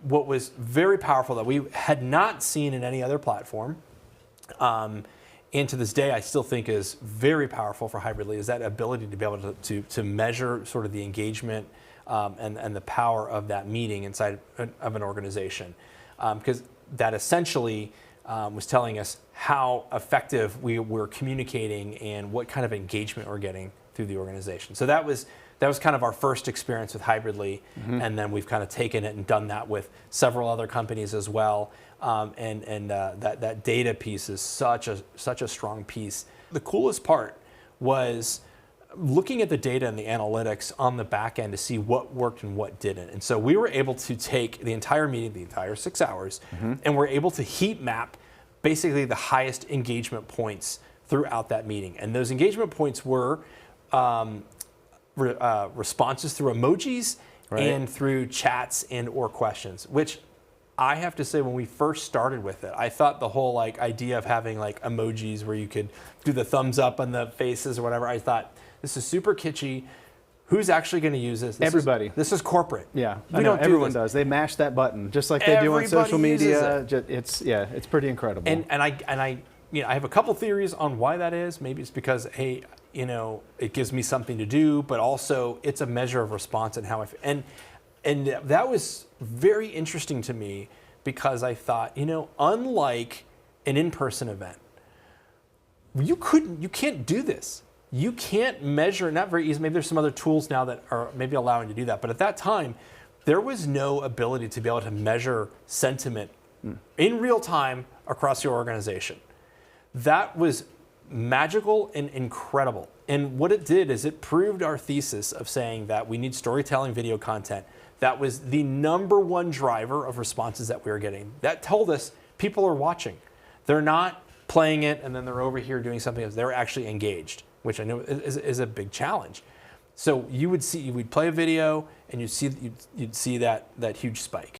what was very powerful that we had not seen in any other platform, and to this day I still think is very powerful for Hybridley, is that ability to be able to measure sort of the engagement and the power of that meeting inside of an organization. Because that essentially was telling us how effective we were communicating and what kind of engagement we're getting through the organization. So that was kind of our first experience with Hybridley, and then we've kind of taken it and done that with several other companies as well. That data piece is such a strong piece. The coolest part was looking at the data and the analytics on the back end to see what worked and what didn't. And so we were able to take the entire meeting, the entire 6 hours, and we're able to heat map basically the highest engagement points throughout that meeting. And those engagement points were responses through emojis and through chats and or questions, which I have to say, when we first started with it, I thought the whole idea of having emojis where you could do the thumbs up on the faces or whatever, I thought, this is super kitschy. Who's actually going to use this? Everybody. This is corporate. Yeah, we don't. Everyone does. They mash that button just like they do on social media. It's pretty incredible. And I have a couple theories on why that is. Maybe it's because it gives me something to do, but also it's a measure of response and how I feel. And that was very interesting to me, because I thought, unlike an in-person event, you can't do this. You can't measure, not very easy. Maybe there's some other tools now that are maybe allowing to do that. But at that time, there was no ability to be able to measure sentiment in real time across your organization. That was magical and incredible. And what it did is it proved our thesis of saying that we need storytelling video content. That was the #1 driver of responses that we were getting. That told us people are watching. They're not playing it and then they're over here doing something else. They're actually engaged, which I know is a big challenge. So you would play a video and you'd see that huge spike.